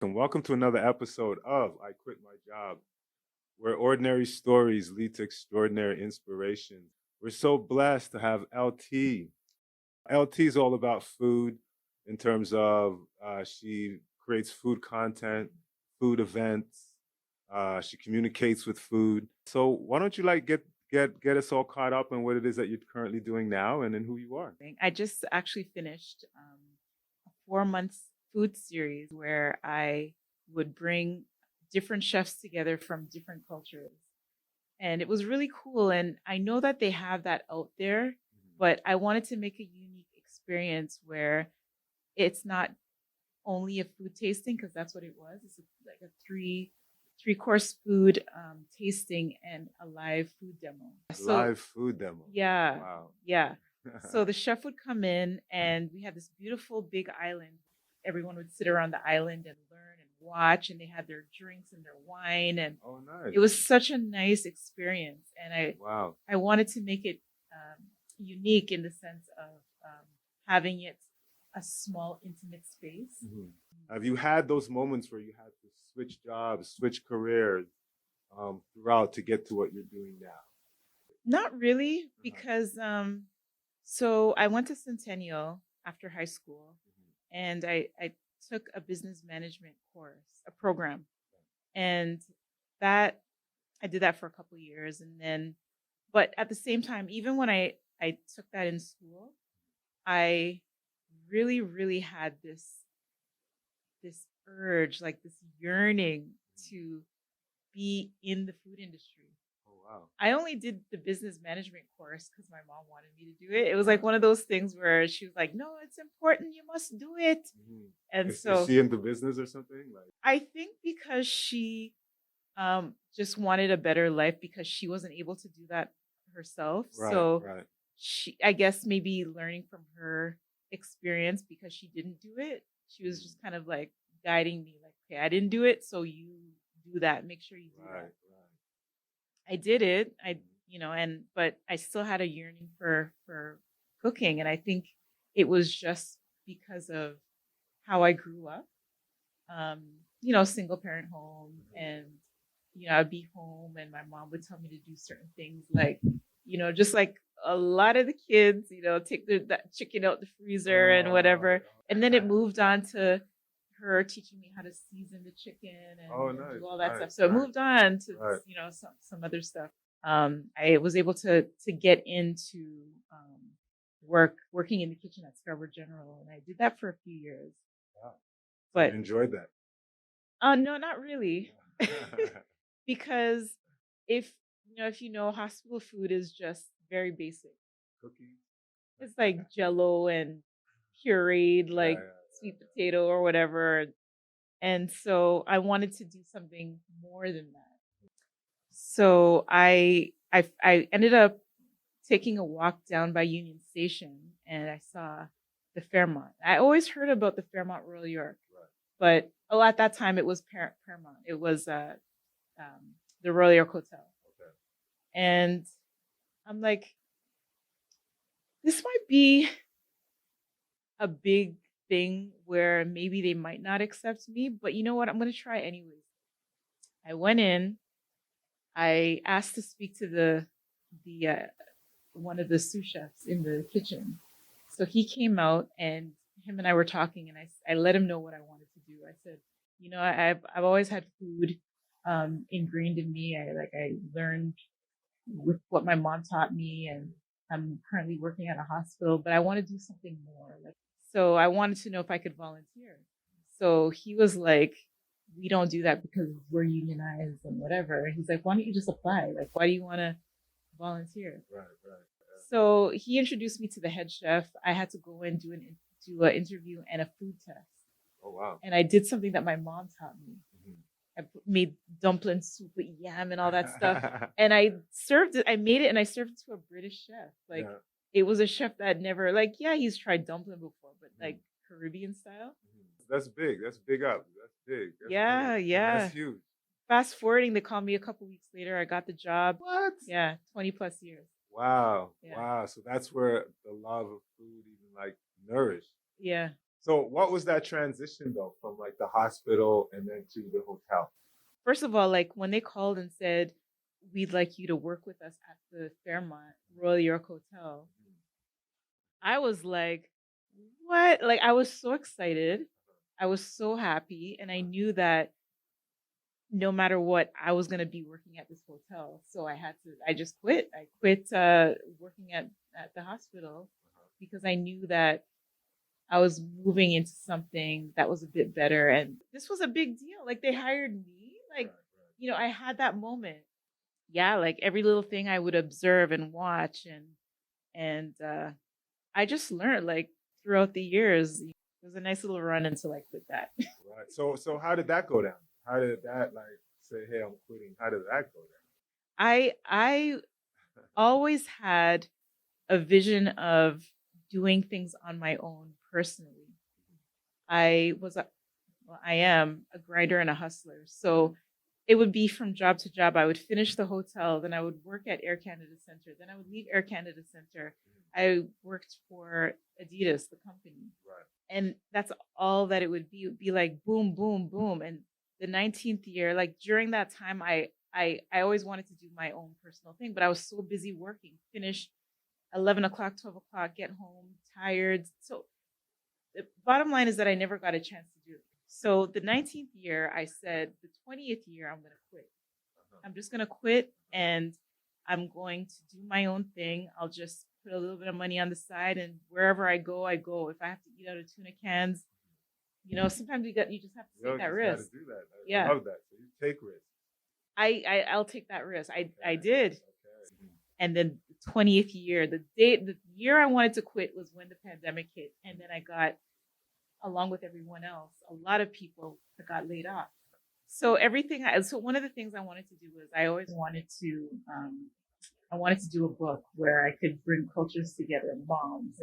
And welcome to another episode of I Quit My Job, where ordinary stories lead to extraordinary inspiration. We're so blessed to have LT. LT is all about food in terms of she creates food content, food events. She communicates with food. So why don't you get us all caught up in what it is that you're currently doing now and then who you are? I just actually finished a 4 month food series where I would bring different chefs together from different cultures. And it was really cool. And I know that they have that out there, Mhm. but I wanted to make a unique experience where it's not only a food tasting, because that's what it was. Like a three course food tasting and a live food demo. So Live food demo. yeah, Wow. yeah. So the chef would come in, and we had this beautiful big island. Everyone would sit around the island and learn and watch, and they had their drinks and their wine, and Oh, it nice. was such a nice experience. And Wow. I wanted to make it unique in the sense of having it a small, intimate space. Mhm. Have you had those moments where you had to switch jobs, switch careers throughout to get to what you're doing now? Not really, Uh-huh. because so I went to Centennial after high school, Mhm. and I took a business management course, a program, and that I did that for a couple of years, and then, but at the same time, even when I took that in school, I really had this urge, like this yearning Mhm. to be in the food industry. Oh, wow. I only did the business management course because my mom wanted me to do it. It was like Uh-huh. one of those things where she was like, "No, it's important. You must do it." Mhm. And Is so she into business or something? Like, I think because she just wanted a better life because she wasn't able to do that herself. right, So right. I guess maybe learning from her experience because she didn't do it, she was Mhm. just kind of like guiding me, like, "Okay, I didn't do it, so you do that. Make sure you do that." Right, right. I did it. Mhm. And but I still had a yearning for cooking, and I think it was just because of how I grew up. Single parent home, Mhm. and I'd be home and my mom would tell me to do certain things, like, just like a lot of the kids, take that chicken out the freezer and Oh, whatever. And then it moved on to her teaching me how to season the chicken oh, and nice, do all that stuff. nice, So it nice. moved on to, Right. some other stuff. I was able to get into working in the kitchen at Scarborough General, and I did that for a few years. Wow. So you But enjoyed that. no, not really. Yeah. Because if hospital food is just very basic. Cookies. It's like jello and pureed Yeah, like sweet potato or whatever. And so I wanted to do something more than that. So I ended up taking a walk down by Union Station, and I saw the Fairmont. I always heard about the Fairmont Royal York, right. but at that time it was Paramount. It was the Royal York Hotel. Okay. And I'm like, this might be a big thing where maybe they might not accept me, but you know what? I'm going to try anyways. I went in, I asked to speak to the one of the sous chefs in the kitchen. So he came out, and him and I were talking, and I let him know what I wanted to do. I said, I've always had food ingrained in me. I learned with what my mom taught me, and I'm currently working at a hospital, but I want to do something more. Like, so I wanted to know if I could volunteer. So he was like, "We don't do that because we're unionized and whatever." He's like, "Why don't you just apply? Like, why do you want to volunteer?" Right, right. So he introduced me to the head chef. I had to go and do an interview and a food test, Oh, wow. and I did something that my mom taught me. Mhm. Made dumpling soup with yam and all that stuff. And I served it. I made it and I served it to a British chef. Like, Yeah. it was a chef that never, like, yeah, he's tried dumpling before, but Mhm. like Caribbean style. Mhm. That's big. That's big up. That's big. That's big. Yeah, That's yeah. huge. Fast forwarding, they called me a couple weeks later. I got the job. What? Yeah, 20 plus years. Wow. Yeah, Wow. So that's where the love of food even like nourished. yeah. So what was that transition though from like the hospital and then to the hotel? First of all, like when they called and said, "We'd like you to work with us at the Fairmont Royal York Hotel," I was like, "What?" Like I was so excited. I was so happy. And I knew that no matter what, I was gonna be working at this hotel. So I just quit. I quit working at the hospital because I knew that I was moving into something that was a bit better. And this was a big deal. Like they hired me. Right, Like, right. I had that moment. Yeah, like every little thing I would observe and watch and I just learned like throughout the years. It was a nice little run until I quit that. Right. So how did that go down? How did that like say, hey, I'm quitting? How did that go I down? always had a vision of doing things on my own personally. I was a well, I am a grinder and a hustler. So it would be from job to job. I would finish the hotel, then I would work at Air Canada Center, then I would leave Air Canada Center. I worked for Adidas, the company. Right. And that's all that it would be. It would be like boom, boom, boom. And the 19th year, like during that time, I always wanted to do my own personal thing, but I was so busy working, finish 11 o'clock, 12 o'clock, get home tired. So the bottom line is that I never got a chance to do it. So the 19th year, I said, the 20th year, I'm going to quit. I'm just going to quit and I'm going to do my own thing. I'll just put a little bit of money on the side and wherever I go, I go. If I have to eat out of tuna cans, sometimes you just have to You take that just got to risk. do that. I Yeah. love that. So you take risks. I'll take that risk. I Okay. did. Okay. And then the 20th year, the year I wanted to quit was when the pandemic hit. And then I got, along with everyone else, a lot of people that got laid off. So one of the things I wanted to do was I always wanted to do a book where I could bring cultures together, moms,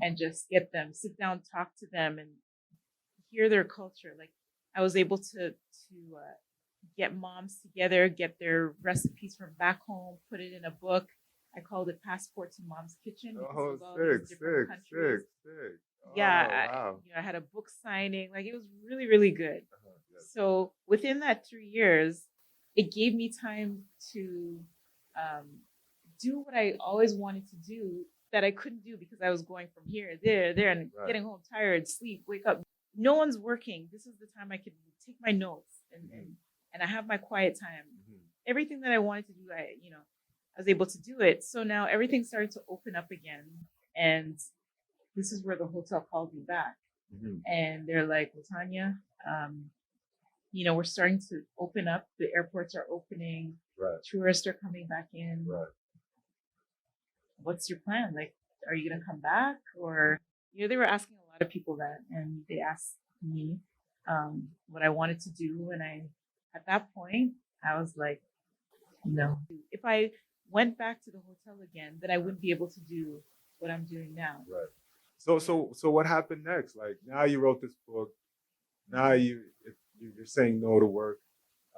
and just get them, sit down, talk to them, and hear their culture. Like I was able to get moms together, get their recipes from back home, put it in a book. I called it Passport to Mom's Kitchen because it Oh, was all these sick, different sick, countries. sick, sick. Yeah, Oh, wow. I had a book signing. Like it was really, really good. Yes. So within that 3 years, it gave me time to um, do what I always wanted to do that I couldn't do because I was going from here, there, and Right. getting home tired, sleep, wake up. No one's working. This is the time I could take my notes and I have my quiet time. Everything that I wanted to do, I was able to do it. So now everything started to open up again, and this is where the hotel called me back, and they're like, "Latanya, we're starting to open up. The airports are opening. Right. Tourists are coming back in. Right. What's your plan? Like, are you gonna come back?" Or they were asking a lot of people that, and they asked me what I wanted to do, and at that point, I was like, no. If I went back to the hotel again, then I wouldn't be able to do what I'm doing now. Right. So what happened next? Like now you wrote this book. Now you're saying no to work.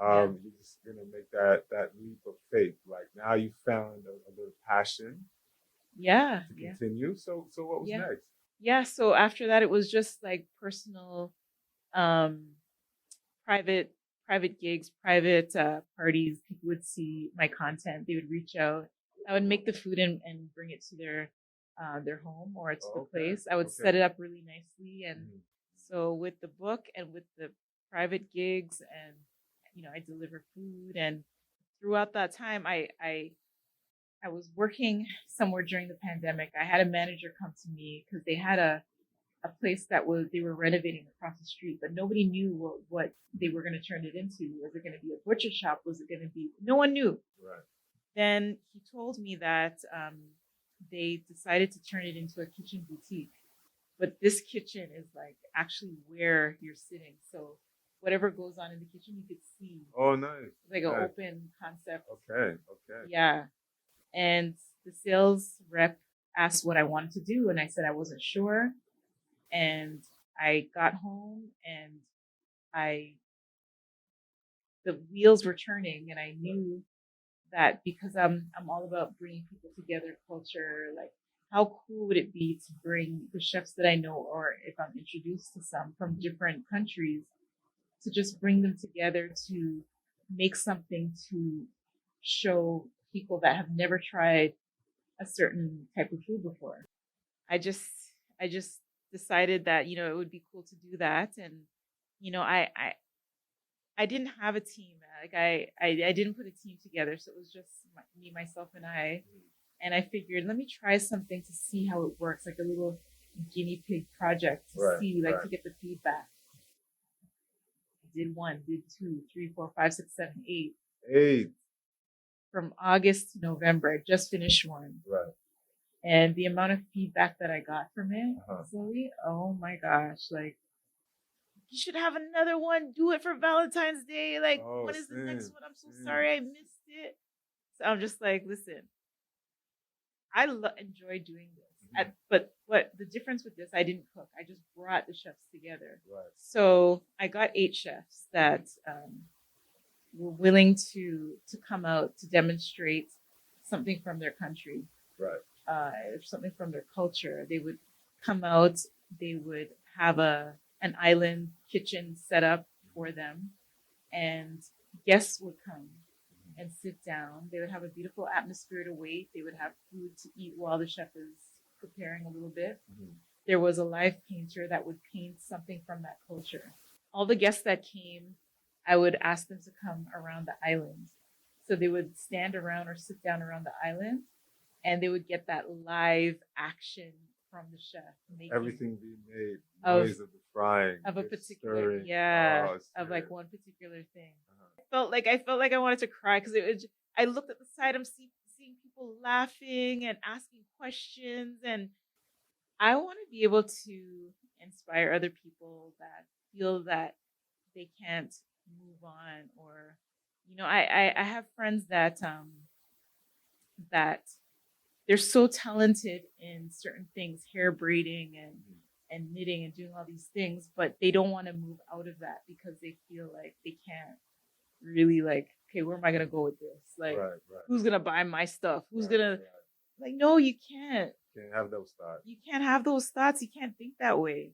You're just gonna make that leap of faith. Like now you found a little passion Yeah. to continue. So what was next? Yeah. So after that, it was just like personal, um, private, private gigs, private parties. People would see my content. They would reach out. I would make the food and bring it to their home or to the place. I would set it up really nicely. And so with the book and with the private gigs and I deliver food. And throughout that time I was working somewhere during the pandemic. I had a manager come to me because they had a place they were renovating across the street, but nobody knew what they were going to turn it into. Was it going to be a butcher shop? Was it going to be? No one knew. Right. Then he told me that they decided to turn it into a kitchen boutique, but this kitchen is like actually where you're sitting. So whatever goes on in the kitchen, you could see. Oh, nice. Like an open concept. Okay. Yeah. And the sales rep asked what I wanted to do, and I said I wasn't sure. And I got home and the wheels were turning, and I knew that because I'm all about bringing people together, culture, like how cool would it be to bring the chefs that I know, or if I'm introduced to some from different countries, to just bring them together to make something to show people that have never tried a certain type of food before. I just I just decided that, it would be cool to do that. And, I didn't have a team. Like I didn't put a team together, so it was just me, myself, and I. And I figured, let me try something to see how it works, like a little guinea pig project to see, like, to get the feedback. Did one, did two, three, four, five, six, seven, eight. 8. From August to November. I just finished one. Right. And the amount of feedback that I got from it, Uh-huh. Zoe, oh my gosh, like, you should have another one. Do it for Valentine's Day. Like, Oh, when is the next one? I'm so same. sorry I missed it. So I'm just like, listen, I enjoy doing this. But what the difference with this, I didn't cook. I just brought the chefs together. Right. So I got 8 chefs that were willing to come out to demonstrate something from their country. Right. Something from their culture. They would come out. They would have an island kitchen set up for them, and guests would come and sit down. They would have a beautiful atmosphere to wait. They would have food to eat while the chef is preparing a little bit. Mm-hmm. There was a live painter that would paint something from that culture. All the guests that came, I would ask them to come around the island. So they would stand around or sit down around the island, and they would get that live action from the chef. Everything being made, noise of the frying, of a particular, stirring. of like one particular thing. I felt like I wanted to cry because I looked at the side. I'm seeing people laughing and asking questions, and I want to be able to inspire other people that feel that they can't move on, or I have friends that that they're so talented in certain things, hair braiding and knitting and doing all these things, but they don't want to move out of that because they feel like they can't really, like, okay, where am I gonna go with this? Like, who's gonna buy my stuff? Who's gonna like? No, you can't. You can't have those thoughts. You can't have those thoughts. You can't think that way.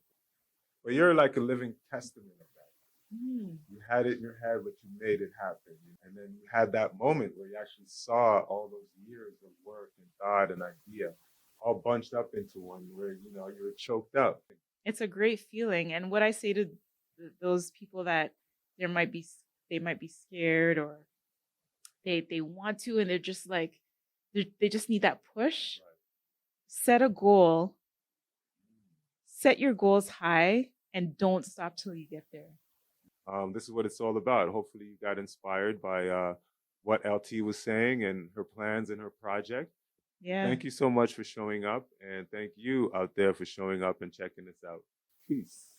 But you're like a living testament of that. Mm. You had it in your head, but you made it happen. And then you had that moment where you actually saw all those years of work and thought and idea all bunched up into one where, you were choked up. It's a great feeling. And what I say to those people that they might be scared, or they want to, and they're just like, they just need that push. Right. Set a goal. Set your goals high and don't stop till you get there. This is what it's all about. Hopefully you got inspired by what LT was saying and her plans and her project. Yeah. Thank you so much for showing up, and thank you out there for showing up and checking this out. Peace.